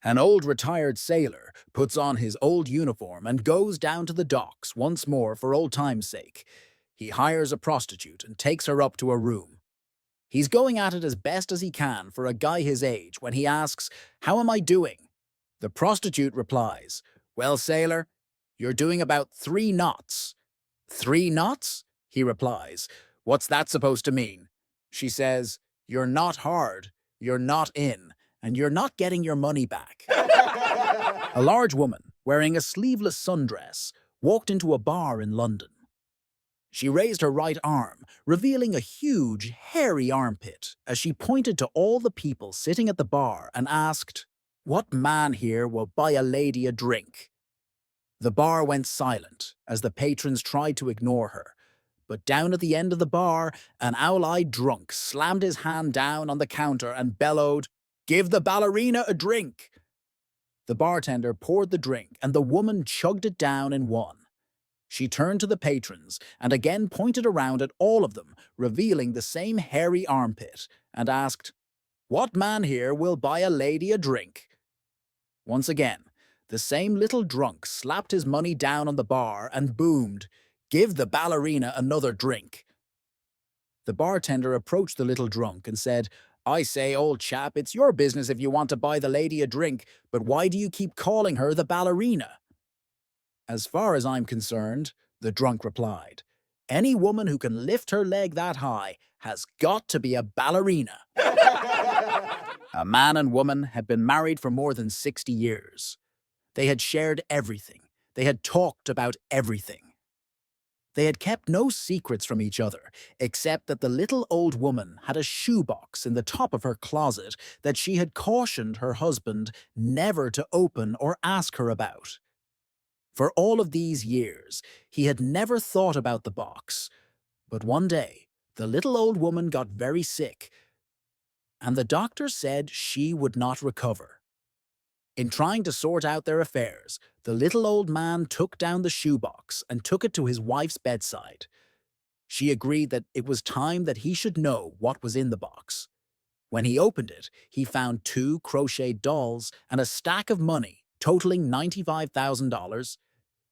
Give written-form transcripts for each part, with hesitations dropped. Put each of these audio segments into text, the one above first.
An old retired sailor puts on his old uniform and goes down to the docks once more for old time's sake. He hires a prostitute and takes her up to a room. He's going at it as best as he can for a guy his age when he asks, "How am I doing?" The prostitute replies, "Well, sailor, you're doing about 3 knots." "3 knots?" he replies. "What's that supposed to mean?" She says, "You're not hard, you're not in, and you're not getting your money back." A large woman, wearing a sleeveless sundress, walked into a bar in London. She raised her right arm, revealing a huge, hairy armpit as she pointed to all the people sitting at the bar and asked, "What man here will buy a lady a drink?" The bar went silent as the patrons tried to ignore her, but down at the end of the bar, an owl-eyed drunk slammed his hand down on the counter and bellowed, "Give the ballerina a drink!" The bartender poured the drink and the woman chugged it down in one. She turned to the patrons and again pointed around at all of them, revealing the same hairy armpit, and asked, "What man here will buy a lady a drink?" Once again, the same little drunk slapped his money down on the bar and boomed, "Give the ballerina another drink." The bartender approached the little drunk and said, "I say, old chap, it's your business if you want to buy the lady a drink, but why do you keep calling her the ballerina?" "As far as I'm concerned," the drunk replied, "any woman who can lift her leg that high has got to be a ballerina." A man and woman had been married for more than 60 years. They had shared everything. They had talked about everything. They had kept no secrets from each other, except that the little old woman had a shoebox in the top of her closet that she had cautioned her husband never to open or ask her about. For all of these years, he had never thought about the box. But one day, the little old woman got very sick, and the doctor said she would not recover. In trying to sort out their affairs, the little old man took down the shoebox and took it to his wife's bedside. She agreed that it was time that he should know what was in the box. When he opened it, he found 2 crocheted dolls and a stack of money totaling $95,000.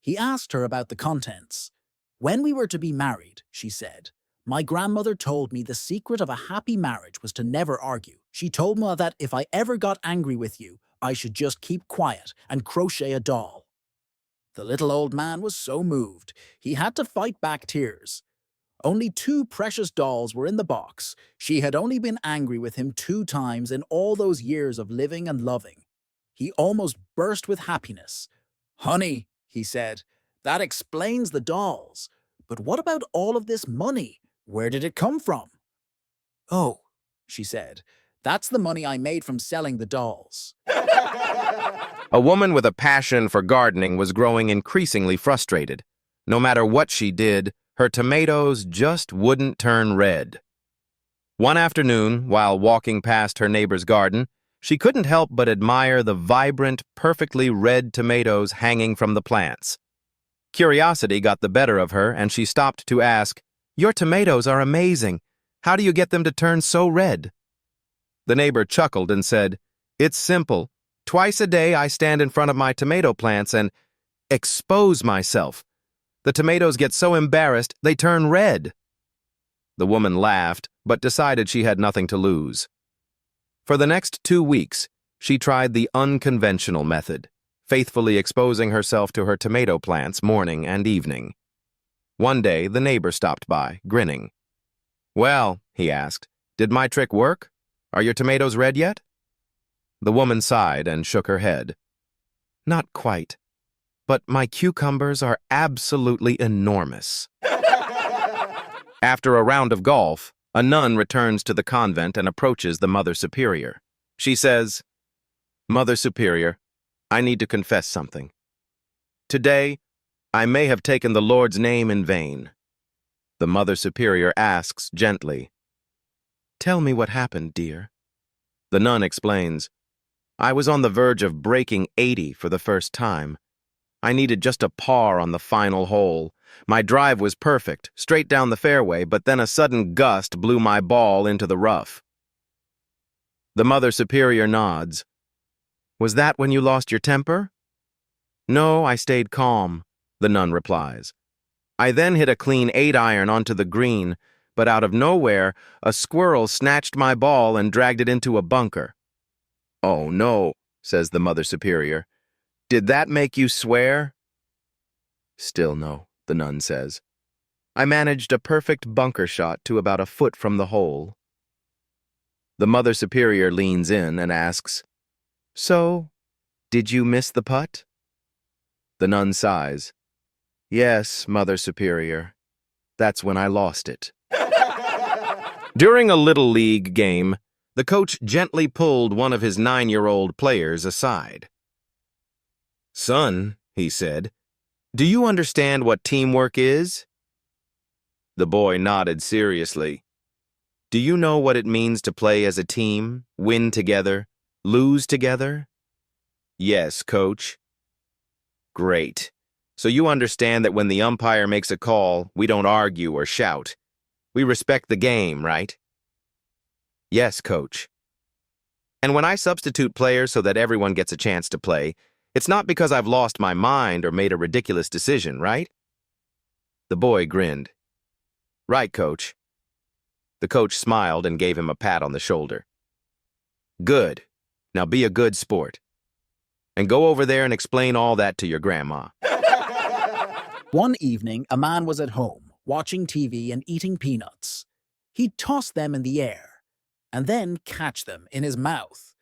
He asked her about the contents. "When we were to be married," she said, "my grandmother told me the secret of a happy marriage was to never argue. She told me that if I ever got angry with you, I should just keep quiet and crochet a doll." The little old man was so moved, he had to fight back tears. Only 2 precious dolls were in the box. She had only been angry with him 2 times in all those years of living and loving. He almost burst with happiness. "Honey," he said, "that explains the dolls. But what about all of this money? Where did it come from?" "Oh," she said, "that's the money I made from selling the dolls." A woman with a passion for gardening was growing increasingly frustrated. No matter what she did, her tomatoes just wouldn't turn red. One afternoon, while walking past her neighbor's garden, she couldn't help but admire the vibrant, perfectly red tomatoes hanging from the plants. Curiosity got the better of her, and she stopped to ask, "Your tomatoes are amazing. How do you get them to turn so red?" The neighbor chuckled and said, "It's simple. Twice a day I stand in front of my tomato plants and expose myself. The tomatoes get so embarrassed they turn red." The woman laughed, but decided she had nothing to lose. For the next 2 weeks, she tried the unconventional method, faithfully exposing herself to her tomato plants morning and evening. One day, the neighbor stopped by, grinning. "Well," he asked, "did my trick work? Are your tomatoes red yet?" The woman sighed and shook her head. "Not quite, but my cucumbers are absolutely enormous." After a round of golf, a nun returns to the convent and approaches the Mother Superior. She says, "Mother Superior, I need to confess something. Today, I may have taken the Lord's name in vain." The Mother Superior asks gently, "Tell me what happened, dear." The nun explains, "I was on the verge of breaking 80 for the first time. I needed just a par on the final hole. My drive was perfect, straight down the fairway, but then a sudden gust blew my ball into the rough." The Mother Superior nods. Was that when you lost your temper? No, I stayed calm, the nun replies. I then hit a clean 8-iron onto the green, but out of nowhere, a squirrel snatched my ball and dragged it into a bunker. Oh no, says the Mother Superior. Did that make you swear? Still no, the nun says. I managed a perfect bunker shot to about a foot from the hole. The Mother Superior leans in and asks, So, did you miss the putt? The nun sighs. Yes, Mother Superior. That's when I lost it. During a Little League game, the coach gently pulled one of his 9-year-old players aside. Son, he said, do you understand what teamwork is? The boy nodded seriously. Do you know what it means to play as a team, win together, lose together? Yes, coach. Great. So you understand that when the umpire makes a call, we don't argue or shout. We respect the game, right? Yes, coach. And when I substitute players so that everyone gets a chance to play, it's not because I've lost my mind or made a ridiculous decision, right? The boy grinned. Right, coach. The coach smiled and gave him a pat on the shoulder. Good. Now be a good sport. And go over there and explain all that to your grandma. One evening, a man was at home, watching TV and eating peanuts. He'd toss them in the air, and then catch them in his mouth.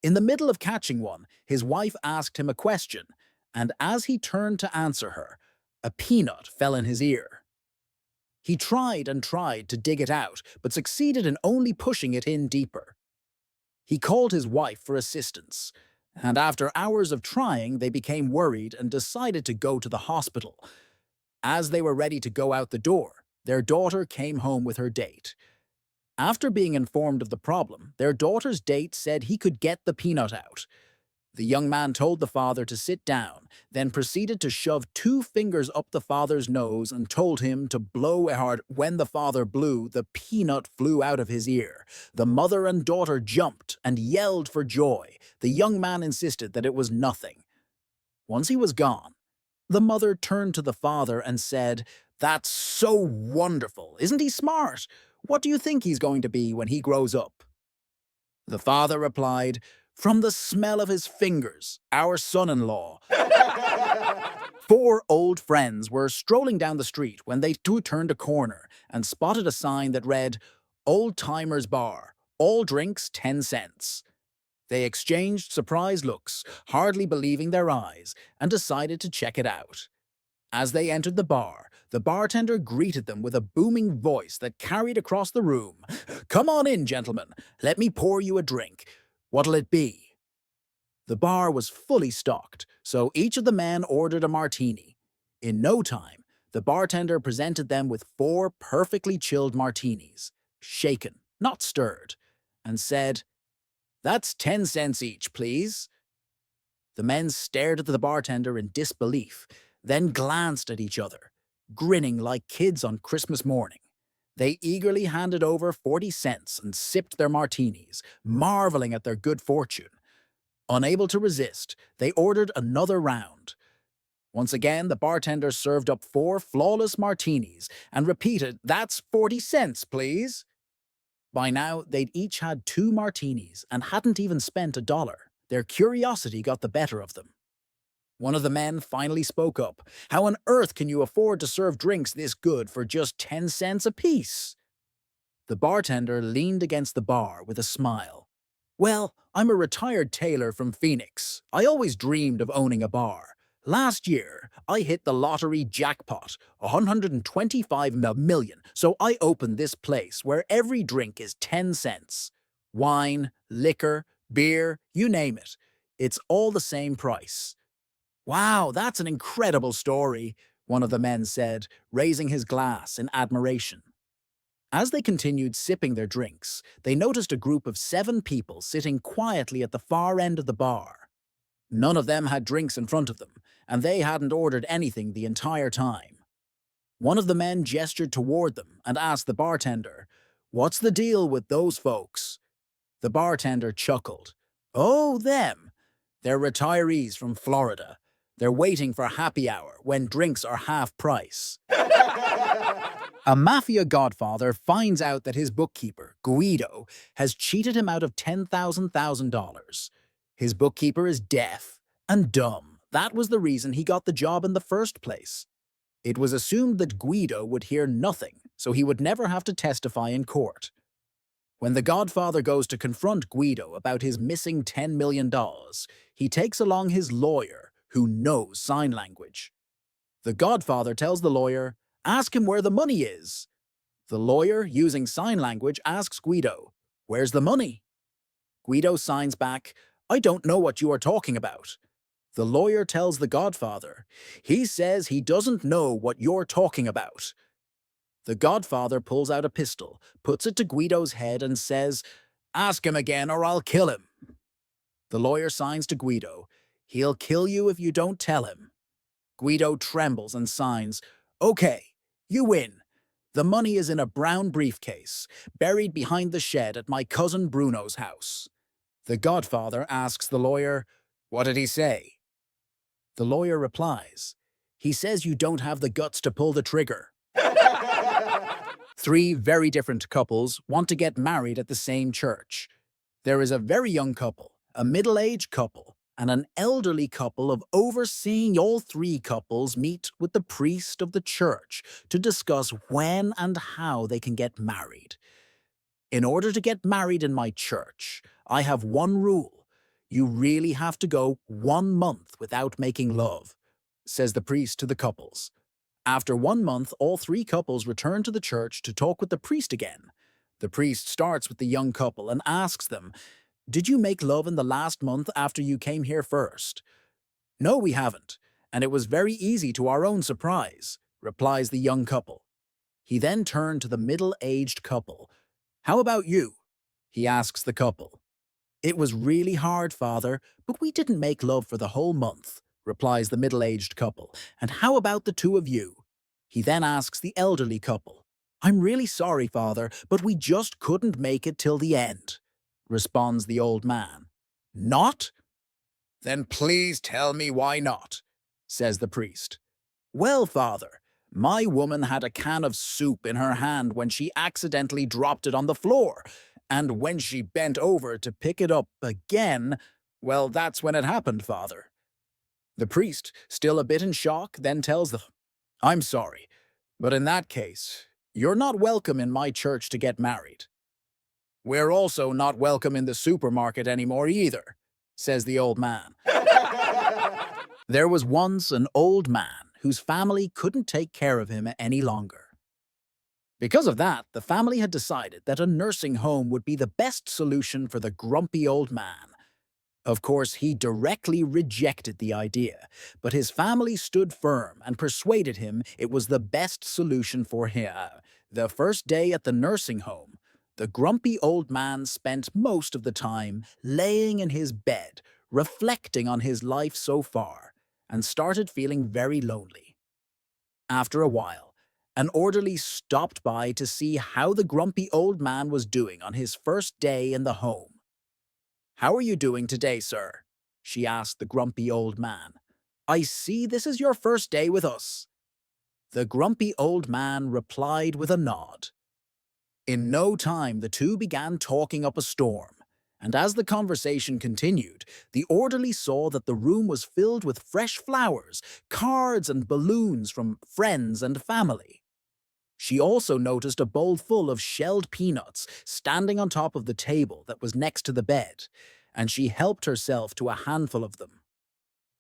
In the middle of catching one, his wife asked him a question, and as he turned to answer her, a peanut fell in his ear. He tried and tried to dig it out, but succeeded in only pushing it in deeper. He called his wife for assistance, and after hours of trying, they became worried and decided to go to the hospital. As they were ready to go out the door, their daughter came home with her date. After being informed of the problem, their daughter's date said he could get the peanut out. The young man told the father to sit down, then proceeded to shove 2 fingers up the father's nose and told him to blow hard. When the father blew, the peanut flew out of his ear. The mother and daughter jumped and yelled for joy. The young man insisted that it was nothing. Once he was gone, the mother turned to the father and said, "That's so wonderful. Isn't he smart? What do you think he's going to be when he grows up?" The father replied, "From the smell of his fingers, our son-in-law." 4 old friends were strolling down the street when they turned a corner and spotted a sign that read, "Old Timers Bar, all drinks 10 cents." They exchanged surprised looks, hardly believing their eyes, and decided to check it out. As they entered the bar, the bartender greeted them with a booming voice that carried across the room. "Come on in, gentlemen. Let me pour you a drink. What'll it be?" The bar was fully stocked, so each of the men ordered a martini. In no time, the bartender presented them with 4 perfectly chilled martinis, shaken, not stirred, and said, "That's 10 cents each, please." The men stared at the bartender in disbelief, then glanced at each other, grinning like kids on Christmas morning. They eagerly handed over 40 cents and sipped their martinis, marveling at their good fortune. Unable to resist, they ordered another round. Once again, the bartender served up 4 flawless martinis and repeated, "That's 40 cents, please." By now, they'd each had 2 martinis and hadn't even spent $1. Their curiosity got the better of them. One of the men finally spoke up. "How on earth can you afford to serve drinks this good for just 10 cents apiece?" The bartender leaned against the bar with a smile. "Well, I'm a retired tailor from Phoenix. I always dreamed of owning a bar. Last year, I hit the lottery jackpot, 125 million, so I opened this place where every drink is 10 cents. Wine, liquor, beer, you name it. It's all the same price." "Wow, that's an incredible story," one of the men said, raising his glass in admiration. As they continued sipping their drinks, they noticed a group of 7 people sitting quietly at the far end of the bar. None of them had drinks in front of them, and they hadn't ordered anything the entire time. One of the men gestured toward them and asked the bartender, "What's the deal with those folks?" The bartender chuckled. "Oh, them. They're retirees from Florida. They're waiting for happy hour when drinks are half price. A mafia godfather finds out that his bookkeeper, Guido, has cheated him out of $10,000. His bookkeeper is deaf and dumb. That was the reason he got the job in the first place. It was assumed that Guido would hear nothing, so he would never have to testify in court. When the godfather goes to confront Guido about his missing $10 million, he takes along his lawyer, who knows sign language. The godfather tells the lawyer, "Ask him where the money is." The lawyer, using sign language, asks Guido, "Where's the money?" Guido signs back, "I don't know what you are talking about." The lawyer tells the godfather, "He says he doesn't know what you're talking about." The godfather pulls out a pistol, puts it to Guido's head and says, "Ask him again or I'll kill him." The lawyer signs to Guido, "He'll kill you if you don't tell him." Guido trembles and signs, "Okay, you win. The money is in a brown briefcase, buried behind the shed at my cousin Bruno's house." The godfather asks the lawyer, "What did he say?" The lawyer replies, "He says you don't have the guts to pull the trigger." Three very different couples want to get married at the same church. There is a very young couple, a middle-aged couple, and an elderly couple of overseeing. All three couples meet with the priest of the church to discuss when and how they can get married. "In order to get married in my church, I have one rule. You really have to go 1 month without making love," says the priest to the couples. After 1 month, all three couples return to the church to talk with the priest again. The priest starts with the young couple and asks them, "Did you make love in the last month after you came here first?" "No, we haven't, and it was very easy to our own surprise," replies the young couple. He then turned to the middle-aged couple. "How about you?" he asks the couple. "It was really hard, Father, but we didn't make love for the whole month," replies the middle-aged couple. "And how about the two of you?" He then asks the elderly couple. "I'm really sorry, Father, but we just couldn't make it till the end," responds the old man. "Not? Then please tell me why not," says the priest. "Well, Father, my woman had a can of soup in her hand when she accidentally dropped it on the floor, and when she bent over to pick it up again, well, that's when it happened, Father." The priest, still a bit in shock, then tells them, "I'm sorry, but in that case, you're not welcome in my church to get married." "We're also not welcome in the supermarket anymore either," says the old man. There was once an old man whose family couldn't take care of him any longer. Because of that, the family had decided that a nursing home would be the best solution for the grumpy old man. Of course, he directly rejected the idea, but his family stood firm and persuaded him it was the best solution for him. The first day at the nursing home, the grumpy old man spent most of the time laying in his bed, reflecting on his life so far, and started feeling very lonely. After a while, an orderly stopped by to see how the grumpy old man was doing on his first day in the home. "How are you doing today, sir?" she asked the grumpy old man. "I see this is your first day with us." The grumpy old man replied with a nod. In no time, the two began talking up a storm, and as the conversation continued, the orderly saw that the room was filled with fresh flowers, cards, and balloons from friends and family. She also noticed a bowl full of shelled peanuts standing on top of the table that was next to the bed, and she helped herself to a handful of them.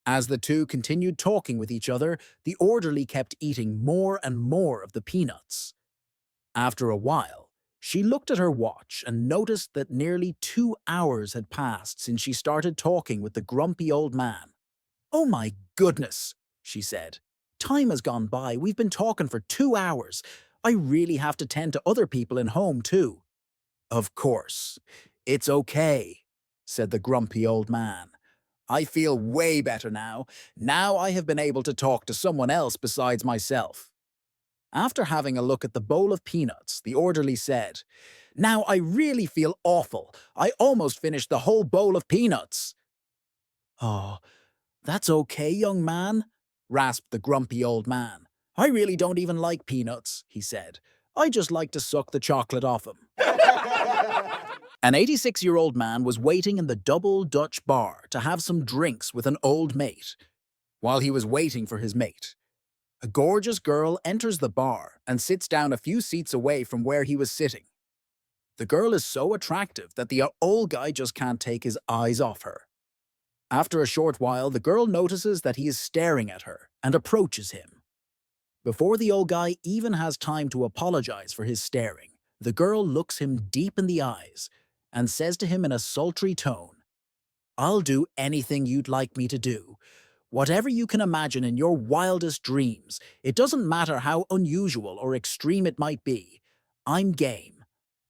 As the two continued talking with each other, the orderly kept eating more and more of the peanuts. After a while, she looked at her watch and noticed that nearly 2 hours had passed since she started talking with the grumpy old man. "Oh my goodness," she said. "Time has gone by. We've been talking for 2 hours. I really have to tend to other people in home, too." "Of course. It's okay," said the grumpy old man. "I feel way better now. Now I have been able to talk to someone else besides myself." After having a look at the bowl of peanuts, the orderly said, "Now I really feel awful. I almost finished the whole bowl of peanuts." Oh, that's okay, young man, rasped the grumpy old man. I really don't even like peanuts, he said. I just like to suck the chocolate off 'em. An 86-year-old man was waiting in the Double Dutch bar to have some drinks with an old mate. While he was waiting for his mate, a gorgeous girl enters the bar and sits down a few seats away from where he was sitting. The girl is so attractive that the old guy just can't take his eyes off her. After a short while, the girl notices that he is staring at her and approaches him. Before the old guy even has time to apologize for his staring, the girl looks him deep in the eyes and says to him in a sultry tone, "I'll do anything you'd like me to do. Whatever you can imagine in your wildest dreams, it doesn't matter how unusual or extreme it might be. I'm game.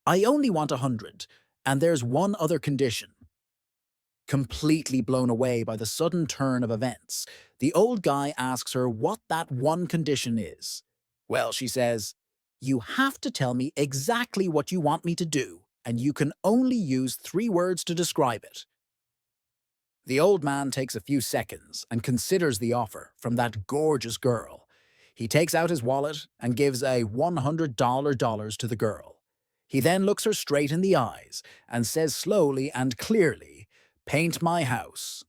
I only want 100, and there's one other condition." Completely blown away by the sudden turn of events, the old guy asks her what that one condition is. Well, she says, "You have to tell me exactly what you want me to do, and you can only use 3 words to describe it." The old man takes a few seconds and considers the offer from that gorgeous girl. He takes out his wallet and gives a $100 to the girl. He then looks her straight in the eyes and says slowly and clearly, "Paint my house."